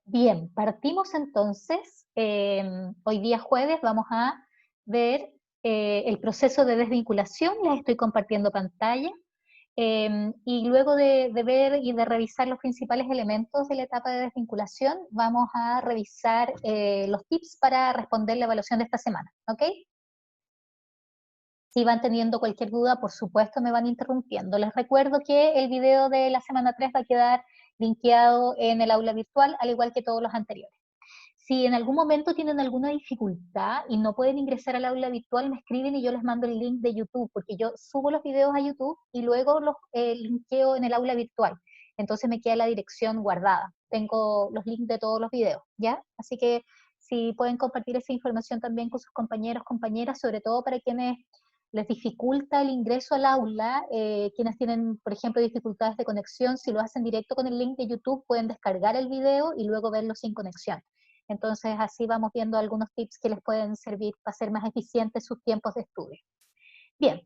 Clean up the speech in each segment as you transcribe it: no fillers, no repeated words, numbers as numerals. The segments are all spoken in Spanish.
Bien, partimos entonces. Hoy día jueves vamos a ver el proceso de desvinculación. Les estoy compartiendo pantalla. Y luego de ver y de revisar los principales elementos de la etapa de desvinculación, vamos a revisar los tips para responder la evaluación de esta semana. ¿Ok? Si van teniendo cualquier duda, por supuesto me van interrumpiendo. Les recuerdo que el video de la semana 3 va a quedar linkeado en el aula virtual, al igual que todos los anteriores. Si en algún momento tienen alguna dificultad y no pueden ingresar al aula virtual, me escriben y yo les mando el link de YouTube, porque yo subo los videos a YouTube y luego los linkeo en el aula virtual. Entonces me queda la dirección guardada. Tengo los links de todos los videos, ¿ya? Así que si pueden compartir esa información también con sus compañeros, compañeras, sobre todo para quienes les dificulta el ingreso al aula, quienes tienen, por ejemplo, dificultades de conexión, si lo hacen directo con el link de YouTube, pueden descargar el video y luego verlo sin conexión. Entonces, así vamos viendo algunos tips que les pueden servir para hacer más eficientes sus tiempos de estudio. Bien,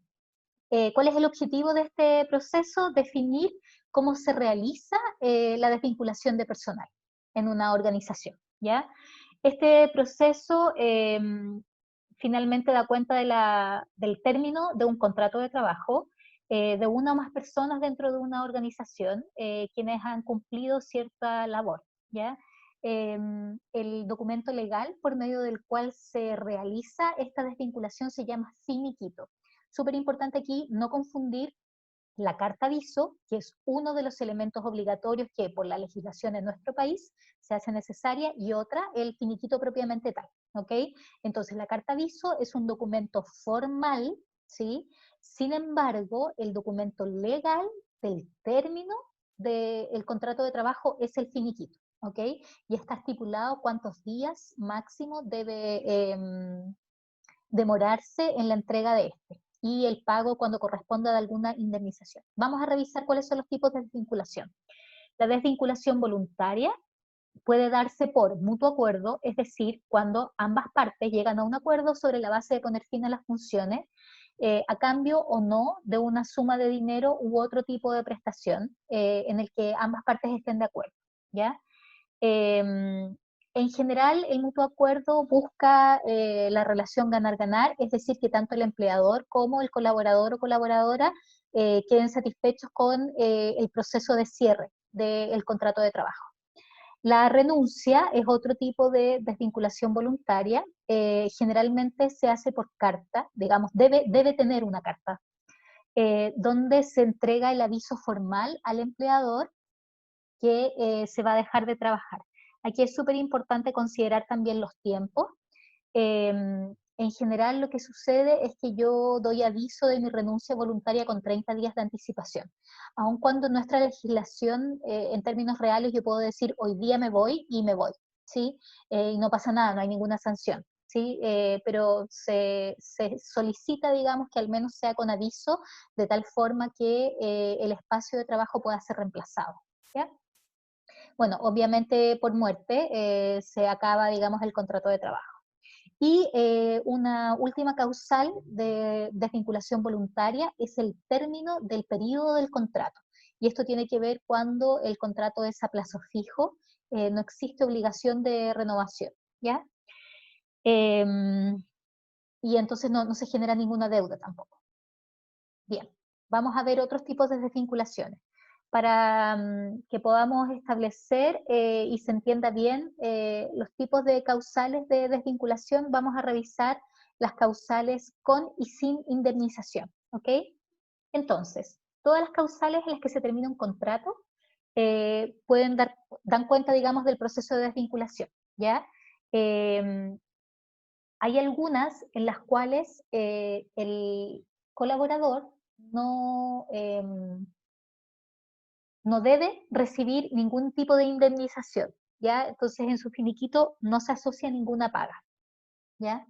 ¿cuál es el objetivo de este proceso? Definir cómo se realiza la desvinculación de personal en una organización, ¿ya? Este proceso finalmente da cuenta del término de un contrato de trabajo de una o más personas dentro de una organización quienes han cumplido cierta labor, ¿ya? El documento legal por medio del cual se realiza esta desvinculación se llama finiquito. Súper importante aquí no confundir la carta aviso, que es uno de los elementos obligatorios que por la legislación en nuestro país se hace necesaria, y otra, el finiquito propiamente tal, ¿ok? Entonces, la carta aviso es un documento formal, ¿sí? Sin embargo, el documento legal del término del contrato de trabajo es el finiquito, ¿ok? Y está estipulado cuántos días máximo debe demorarse en la entrega de este y el pago cuando corresponda de alguna indemnización. Vamos a revisar cuáles son los tipos de desvinculación. La desvinculación voluntaria puede darse por mutuo acuerdo, es decir, cuando ambas partes llegan a un acuerdo sobre la base de poner fin a las funciones, a cambio o no de una suma de dinero u otro tipo de prestación en el que ambas partes estén de acuerdo, ¿ya? En general, el mutuo acuerdo busca la relación ganar-ganar, es decir, que tanto el empleador como el colaborador o colaboradora queden satisfechos con el proceso de cierre del contrato de trabajo. La renuncia es otro tipo de desvinculación voluntaria, generalmente se hace por carta, digamos, debe tener una carta, donde se entrega el aviso formal al empleador que se va a dejar de trabajar. Aquí es súper importante considerar también los tiempos. En general lo que sucede es que yo doy aviso de mi renuncia voluntaria con 30 días de anticipación. Aun cuando en nuestra legislación, en términos reales, yo puedo decir hoy día me voy y me voy, ¿sí? Y no pasa nada, no hay ninguna sanción, ¿sí? Pero se solicita, digamos, que al menos sea con aviso, de tal forma que el espacio de trabajo pueda ser reemplazado, ¿ya? Bueno, obviamente por muerte se acaba, digamos, el contrato de trabajo. Y una última causal de desvinculación voluntaria es el término del periodo del contrato. Y esto tiene que ver cuando el contrato es a plazo fijo, no existe obligación de renovación, ¿ya? Y entonces no se genera ninguna deuda tampoco. Bien, vamos a ver otros tipos de desvinculaciones. Para que podamos establecer y se entienda bien los tipos de causales de desvinculación, vamos a revisar las causales con y sin indemnización, ¿ok? Entonces, todas las causales en las que se termina un contrato dan cuenta, digamos, del proceso de desvinculación, ¿ya? Em, Hay algunas en las cuales el colaborador no, no debe recibir ningún tipo de indemnización, ¿ya? Entonces en su finiquito no se asocia ninguna paga, ¿ya?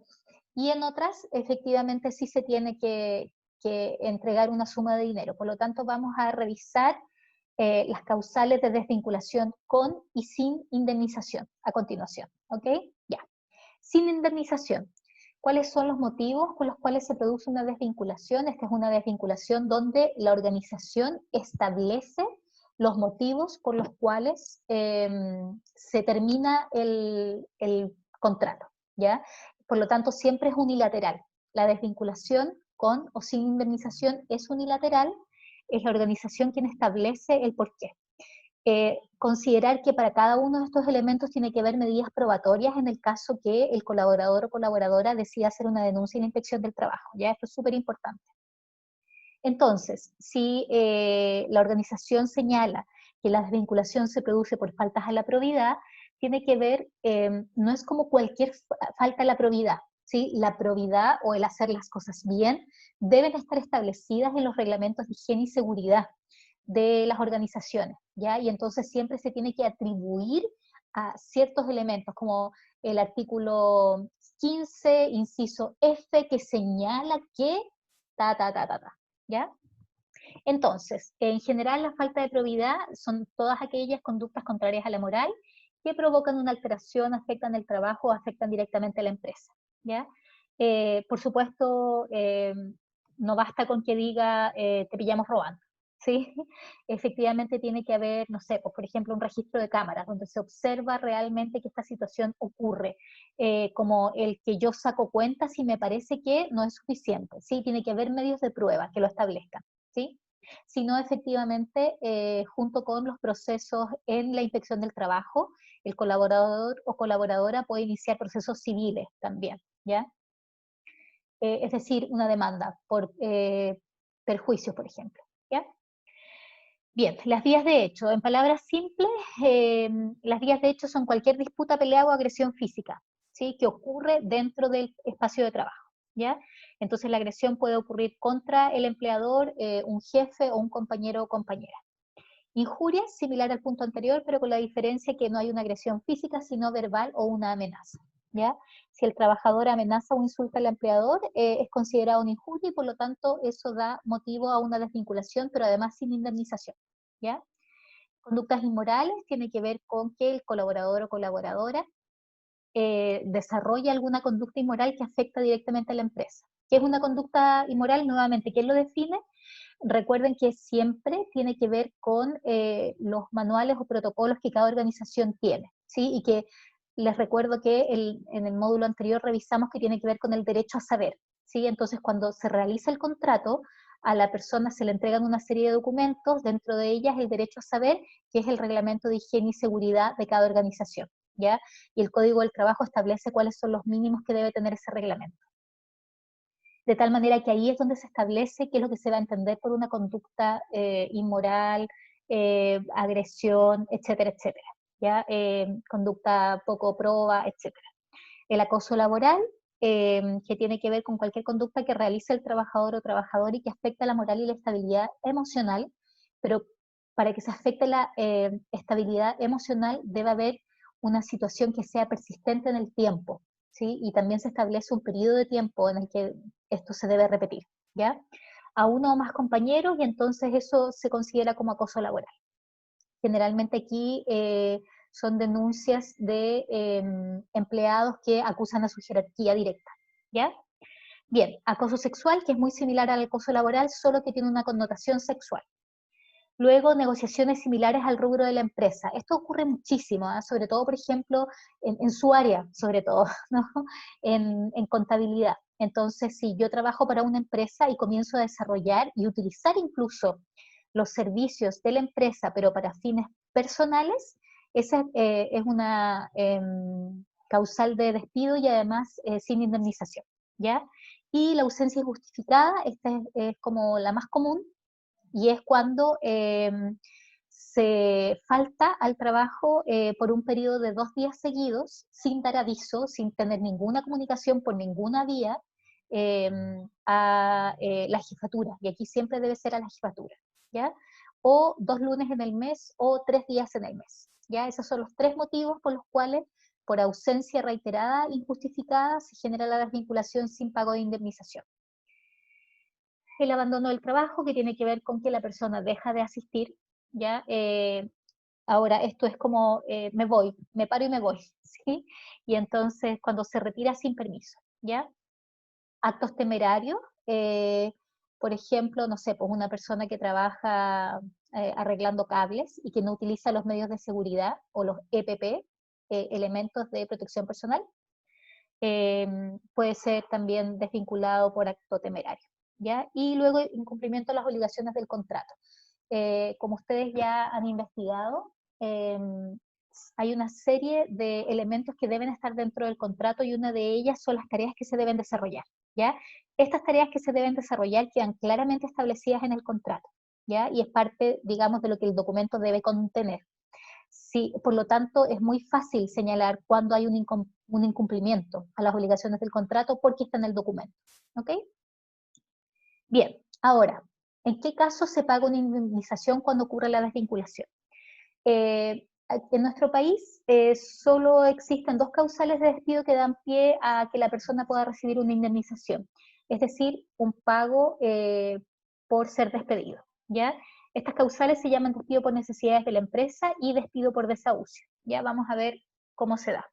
Y en otras, efectivamente, sí se tiene que entregar una suma de dinero. Por lo tanto, vamos a revisar las causales de desvinculación con y sin indemnización a continuación, ¿ok? Ya. Sin indemnización. ¿Cuáles son los motivos con los cuales se produce una desvinculación? Esta es una desvinculación donde la organización establece los motivos por los cuales se termina el contrato, ¿ya? Por lo tanto, siempre es unilateral. La desvinculación con o sin indemnización es unilateral, es la organización quien establece el porqué. Considerar que para cada uno de estos elementos tiene que haber medidas probatorias en el caso que el colaborador o colaboradora decida hacer una denuncia en la inspección del trabajo, ¿ya? Esto es súper importante. Entonces, si la organización señala que la desvinculación se produce por faltas a la probidad, tiene que ver, no es como cualquier falta a la probidad, ¿sí? La probidad o el hacer las cosas bien deben estar establecidas en los reglamentos de higiene y seguridad de las organizaciones, ¿ya? Y entonces siempre se tiene que atribuir a ciertos elementos, como el artículo 15, inciso F, que señala que ¿ya? Entonces, en general la falta de probidad son todas aquellas conductas contrarias a la moral que provocan una alteración, afectan el trabajo o afectan directamente a la empresa, ¿ya? Por supuesto, no basta con que diga te pillamos robando, ¿sí? Efectivamente tiene que haber, no sé, pues, por ejemplo, un registro de cámaras donde se observa realmente que esta situación ocurre, como el que yo saco cuentas y me parece que no es suficiente, ¿sí? Tiene que haber medios de prueba que lo establezcan, ¿sí? Sino efectivamente, junto con los procesos en la inspección del trabajo, el colaborador o colaboradora puede iniciar procesos civiles también, ¿ya? Es decir, una demanda por perjuicios, por ejemplo, ¿ya? Bien, las vías de hecho. En palabras simples, las vías de hecho son cualquier disputa, pelea o agresión física, ¿sí? Que ocurre dentro del espacio de trabajo, ¿ya? Entonces la agresión puede ocurrir contra el empleador, un jefe o un compañero o compañera. Injuria, similar al punto anterior, pero con la diferencia que no hay una agresión física, sino verbal o una amenaza, ¿ya? Si el trabajador amenaza o insulta al empleador, es considerado una injuria y por lo tanto eso da motivo a una desvinculación, pero además sin indemnización, ¿ya? Conductas inmorales tiene que ver con que el colaborador o colaboradora desarrolla alguna conducta inmoral que afecta directamente a la empresa. ¿Qué es una conducta inmoral? Nuevamente, ¿quién lo define? Recuerden que siempre tiene que ver con los manuales o protocolos que cada organización tiene, ¿sí? Y que les recuerdo que en el módulo anterior revisamos que tiene que ver con el derecho a saber, ¿sí? Entonces, cuando se realiza el contrato, a la persona se le entregan una serie de documentos, dentro de ellas el derecho a saber, que es el reglamento de higiene y seguridad de cada organización, ¿ya? Y el Código del Trabajo establece cuáles son los mínimos que debe tener ese reglamento. De tal manera que ahí es donde se establece qué es lo que se va a entender por una conducta inmoral, agresión, etcétera, etcétera, ¿ya? Conducta poco proba, etcétera. El acoso laboral, que tiene que ver con cualquier conducta que realice el trabajador o trabajadora y que afecta la moral y la estabilidad emocional, pero para que se afecte la estabilidad emocional debe haber una situación que sea persistente en el tiempo, ¿sí? Y también se establece un periodo de tiempo en el que esto se debe repetir, ¿ya? A uno o más compañeros y entonces eso se considera como acoso laboral. Generalmente aquí son denuncias de empleados que acusan a su jerarquía directa, ¿ya? Bien, acoso sexual, que es muy similar al acoso laboral, solo que tiene una connotación sexual. Luego, negociaciones similares al rubro de la empresa. Esto ocurre muchísimo, ¿eh? Sobre todo, por ejemplo, en su área, sobre todo, ¿no? En contabilidad. Entonces, si yo trabajo para una empresa y comienzo a desarrollar y utilizar incluso los servicios de la empresa, pero para fines personales, esa es una causal de despido y además sin indemnización, ¿ya? Y la ausencia injustificada, esta es como la más común, y es cuando se falta al trabajo por un periodo de 2 días seguidos, sin dar aviso, sin tener ninguna comunicación por ninguna vía eh, a la jefatura, y aquí siempre debe ser a la jefatura, ¿ya? O 2 lunes en el mes o 3 días en el mes, ¿ya? Esos son los 3 motivos por los cuales, por ausencia reiterada, injustificada, se genera la desvinculación sin pago de indemnización. El abandono del trabajo, que tiene que ver con que la persona deja de asistir, ¿ya? Ahora, esto es como, me voy, me paro y me voy, ¿sí? Y entonces, cuando se retira sin permiso, ¿ya? Actos temerarios, por ejemplo, no sé, pues una persona que trabaja arreglando cables y que no utiliza los medios de seguridad o los EPP, elementos de protección personal, puede ser también desvinculado por acto temerario, ¿ya? Y luego incumplimiento de las obligaciones del contrato. Como ustedes ya han investigado, hay una serie de elementos que deben estar dentro del contrato y una de ellas son las tareas que se deben desarrollar, ¿ya? Estas tareas que se deben desarrollar quedan claramente establecidas en el contrato, ¿ya? Y es parte, digamos, de lo que el documento debe contener. Sí, por lo tanto, es muy fácil señalar cuando hay un incumplimiento a las obligaciones del contrato porque está en el documento, ¿ok? Bien, ahora, ¿en qué caso se paga una indemnización cuando ocurre la desvinculación? En nuestro país solo existen 2 causales de despido que dan pie a que la persona pueda recibir una indemnización, es decir, un pago por ser despedido, ¿ya? Estas causales se llaman despido por necesidades de la empresa y despido por desahucio, ¿ya? Vamos a ver cómo se da.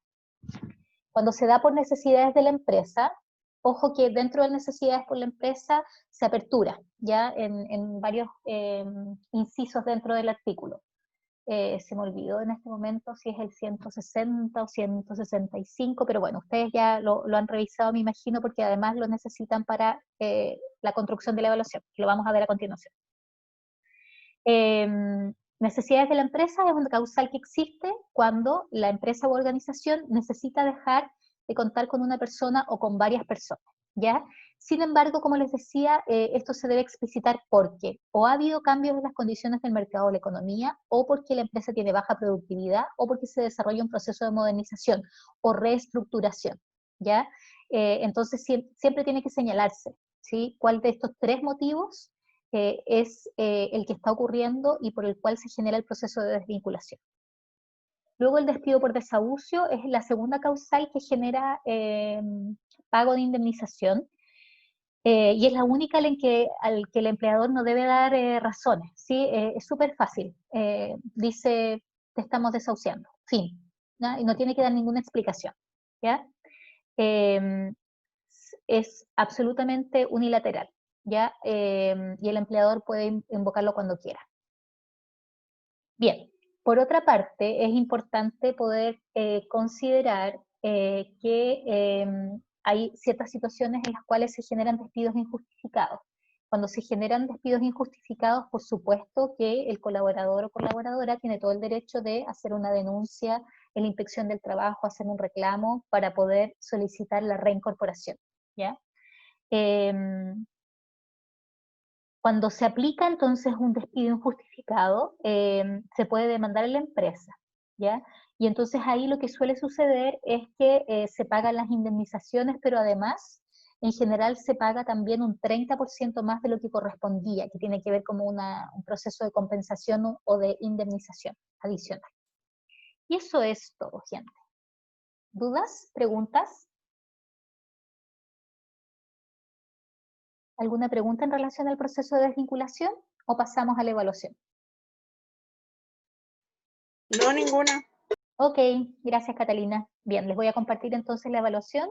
Cuando se da por necesidades de la empresa, ojo que dentro de necesidades por la empresa se apertura, ¿ya? En varios incisos dentro del artículo. Se me olvidó en este momento si es el 160 o 165, pero bueno, ustedes ya lo han revisado, me imagino, porque además lo necesitan para la construcción de la evaluación, que lo vamos a ver a continuación. Necesidades de la empresa es una causal que existe cuando la empresa u organización necesita dejar de contar con una persona o con varias personas, ¿ya? Sin embargo, como les decía, esto se debe explicitar porque o ha habido cambios en las condiciones del mercado o la economía, o porque la empresa tiene baja productividad, o porque se desarrolla un proceso de modernización o reestructuración, ¿ya? Entonces siempre tiene que señalarse, ¿sí? ¿Cuál de estos 3 motivos es el que está ocurriendo y por el cual se genera el proceso de desvinculación? Luego el despido por desahucio es la segunda causal que genera pago de indemnización, y es la única al que el empleador no debe dar razones, ¿sí? Es súper fácil, dice te estamos desahuciando, fin, ¿ya? Y no tiene que dar ninguna explicación, ¿ya? Es absolutamente unilateral, ¿ya? Y el empleador puede invocarlo cuando quiera. Bien, por otra parte, es importante poder considerar que hay ciertas situaciones en las cuales se generan despidos injustificados. Cuando se generan despidos injustificados, por supuesto que el colaborador o colaboradora tiene todo el derecho de hacer una denuncia en la inspección del trabajo, hacer un reclamo para poder solicitar la reincorporación, ¿ya? Cuando se aplica entonces un despido injustificado, se puede demandar a la empresa, ¿ya? Y entonces ahí lo que suele suceder es que se pagan las indemnizaciones, pero además, en general se paga también un 30% más de lo que correspondía, que tiene que ver como un proceso de compensación o de indemnización adicional. Y eso es todo, gente. ¿Dudas? ¿Preguntas? ¿Alguna pregunta en relación al proceso de desvinculación o pasamos a la evaluación? No, ninguna. Ok, gracias Catalina. Bien, les voy a compartir entonces la evaluación.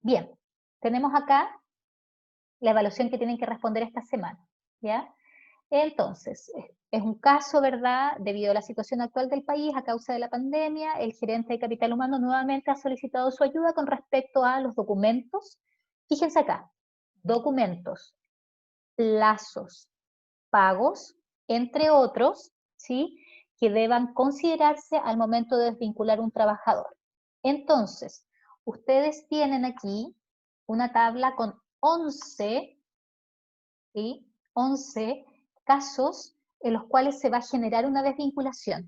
Bien, tenemos acá la evaluación que tienen que responder esta semana, ¿ya? Entonces, es un caso, ¿verdad? Debido a la situación actual del país, a causa de la pandemia, el gerente de capital humano nuevamente ha solicitado su ayuda con respecto a los documentos. Fíjense acá, documentos, plazos, pagos, entre otros, ¿sí? Que deban considerarse al momento de desvincular un trabajador. Entonces, ustedes tienen aquí una tabla con 11, ¿sí? 11 casos en los cuales se va a generar una desvinculación.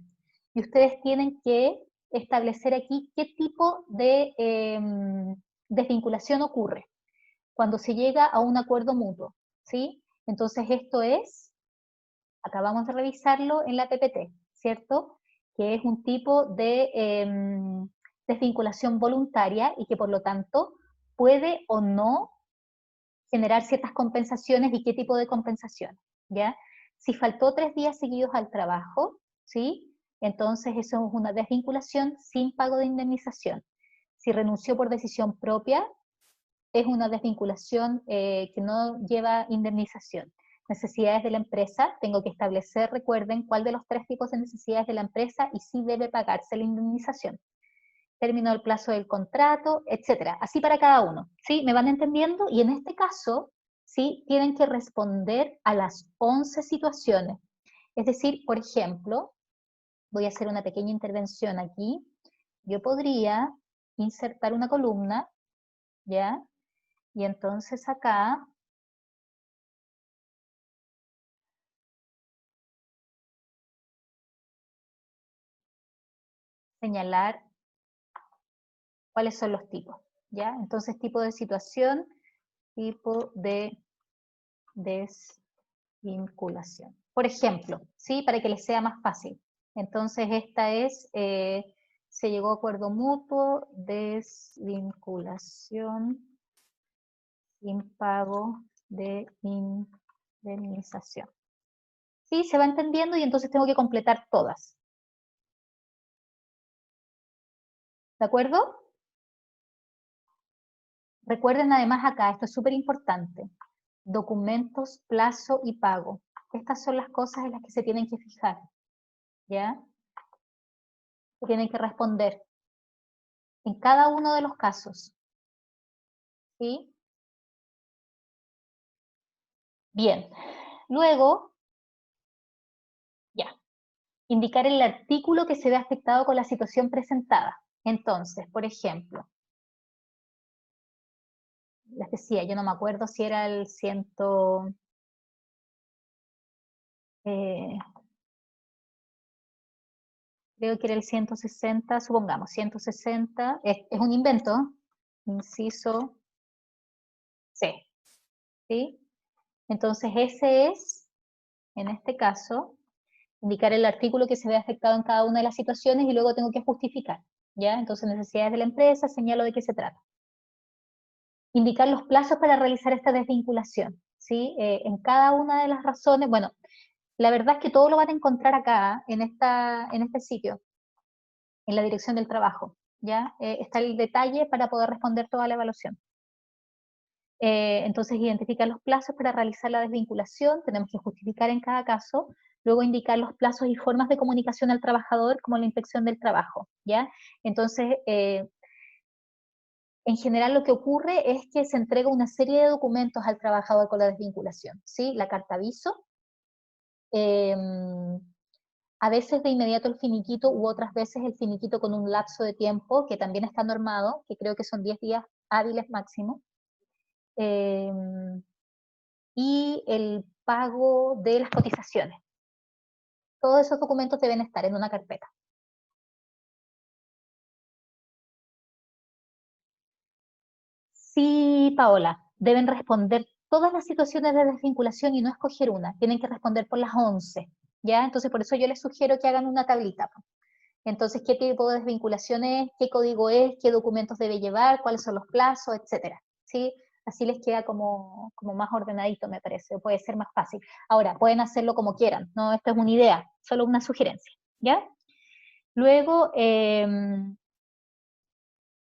Y ustedes tienen que establecer aquí qué tipo de desvinculación ocurre cuando se llega a un acuerdo mutuo, ¿sí? Entonces esto es, acabamos de revisarlo en la PPT, ¿cierto? Que es un tipo de desvinculación voluntaria y que por lo tanto puede o no generar ciertas compensaciones y qué tipo de compensación, ¿ya? Si faltó 3 días seguidos al trabajo, ¿sí? Entonces eso es una desvinculación sin pago de indemnización. Si renunció por decisión propia, es una desvinculación que no lleva indemnización. Necesidades de la empresa, tengo que establecer, recuerden, cuál de los 3 tipos de necesidades de la empresa y si debe pagarse la indemnización. Término del plazo del contrato, etcétera. Así para cada uno, ¿sí? ¿Me van entendiendo? Y en este caso, ¿sí? Tienen que responder a las 11 situaciones. Es decir, por ejemplo, voy a hacer una pequeña intervención aquí. Yo podría insertar una columna, ¿ya? Y entonces acá señalar cuáles son los tipos, ¿ya? Entonces, tipo de situación, tipo de desvinculación. Por ejemplo, ¿sí? Para que les sea más fácil. Entonces, esta es, se llegó a acuerdo mutuo, desvinculación sin pago de indemnización. ¿Sí? Se va entendiendo y entonces tengo que completar todas. ¿De acuerdo? Recuerden además acá, esto es súper importante, documentos, plazo y pago. Estas son las cosas en las que se tienen que fijar, ¿ya? Se tienen que responder en cada uno de los casos. ¿Sí? Bien. Luego, ya, indicar el artículo que se ve afectado con la situación presentada. Entonces, por ejemplo, les decía, yo no me acuerdo si era el creo que era el 160, supongamos, 160, es un invento, inciso C, ¿sí? Entonces ese es, en este caso, indicar el artículo que se ve afectado en cada una de las situaciones y luego tengo que justificar, ¿ya? Entonces necesidades de la empresa, señalo de qué se trata. Indicar los plazos para realizar esta desvinculación, ¿sí? En cada una de las razones, bueno, la verdad es que todo lo van a encontrar acá, en este sitio, en la dirección del trabajo, ¿ya? Está el detalle para poder responder toda la evaluación. Entonces, identificar los plazos para realizar la desvinculación, tenemos que justificar en cada caso, luego indicar los plazos y formas de comunicación al trabajador, como la inspección del trabajo, ¿ya? Entonces, en general lo que ocurre es que se entrega una serie de documentos al trabajador con la desvinculación, ¿sí? La carta aviso, a veces de inmediato el finiquito u otras veces el finiquito con un lapso de tiempo que también está normado, que creo que son 10 días hábiles máximo, y el pago de las cotizaciones. Todos esos documentos deben estar en una carpeta. Sí, Paola, deben responder todas las situaciones de desvinculación y no escoger una, tienen que responder por las 11, ¿ya? Entonces por eso yo les sugiero que hagan una tablita. Entonces, ¿qué tipo de desvinculación es? ¿Qué código es? ¿Qué documentos debe llevar? ¿Cuáles son los plazos? Etcétera. ¿Sí? Así les queda como más ordenadito, me parece, o puede ser más fácil. Ahora, pueden hacerlo como quieran, ¿no? Esto es una idea, solo una sugerencia, ¿ya? Luego,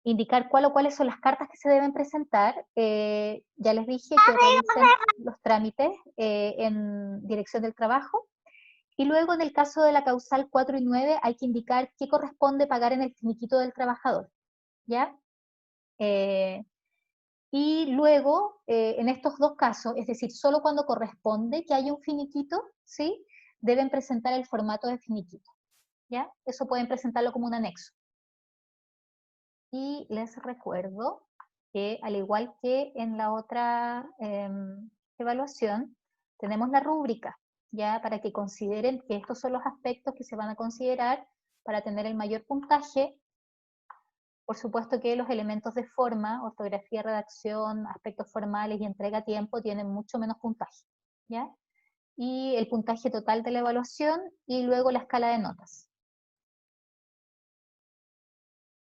indicar cuál o cuáles son las cartas que se deben presentar. Ya les dije que revisen los trámites en dirección del trabajo. Y luego en el caso de la causal 4 y 9 hay que indicar qué corresponde pagar en el finiquito del trabajador, ¿ya? Y luego, en estos dos casos, es decir, solo cuando corresponde que haya un finiquito, ¿sí? Deben presentar el formato de finiquito, ¿ya? Eso pueden presentarlo como un anexo. Y les recuerdo que al igual que en la otra evaluación, tenemos la rúbrica, ya para que consideren que estos son los aspectos que se van a considerar para tener el mayor puntaje. Por supuesto que los elementos de forma, ortografía, redacción, aspectos formales y entrega a tiempo tienen mucho menos puntaje, ¿ya? Y el puntaje total de la evaluación y luego la escala de notas,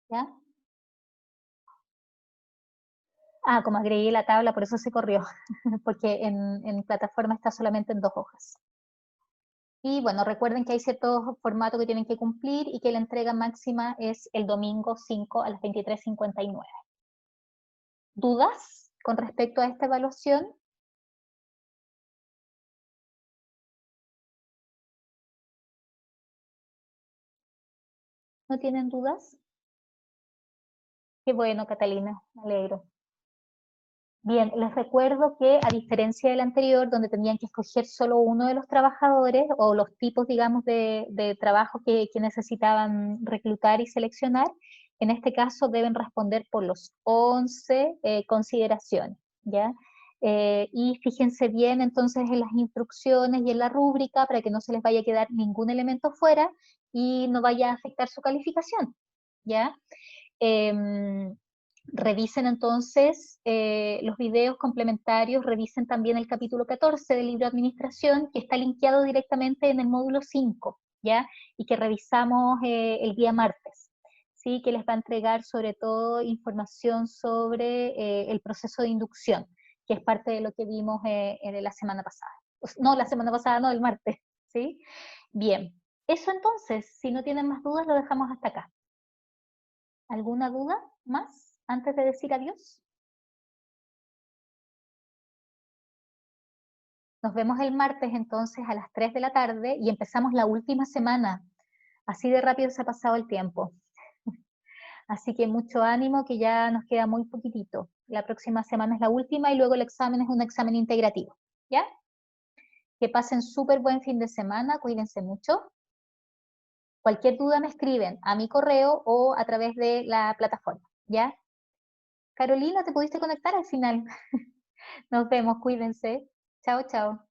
¿ya? Ah, como agregué la tabla, por eso se corrió, porque en plataforma está solamente en 2 hojas. Y bueno, recuerden que hay ciertos formatos que tienen que cumplir y que la entrega máxima es el domingo 5 a las 23:59. ¿Dudas? con respecto a esta evaluación? ¿No tienen dudas? Qué bueno, Catalina, me alegro. Bien, les recuerdo que a diferencia del anterior, donde tenían que escoger solo uno de los trabajadores o los tipos, digamos, de trabajo que necesitaban reclutar y seleccionar, en este caso deben responder por los 11 consideraciones, ¿ya? Y fíjense bien entonces en las instrucciones y en la rúbrica para que no se les vaya a quedar ningún elemento fuera y no vaya a afectar su calificación, ¿ya? Revisen entonces los videos complementarios, revisen también el capítulo 14 del libro de administración, que está linkeado directamente en el módulo 5, ¿ya? Y que revisamos el día martes, ¿sí? Que les va a entregar sobre todo información sobre el proceso de inducción, que es parte de lo que vimos en la semana pasada. No, la semana pasada, no, el martes, ¿sí? Bien, eso entonces, si no tienen más dudas, lo dejamos hasta acá. ¿Alguna duda más antes de decir adiós? Nos vemos el martes entonces a las 3 de la tarde y empezamos la última semana. Así de rápido se ha pasado el tiempo. Así que mucho ánimo, que ya nos queda muy poquitito. La próxima semana es la última y luego el examen es un examen integrativo. ¿Ya? Que pasen súper buen fin de semana, cuídense mucho. Cualquier duda me escriben a mi correo o a través de la plataforma. ¿Ya? Carolina, ¿te pudiste conectar al final? Nos vemos, cuídense. Chao, chao.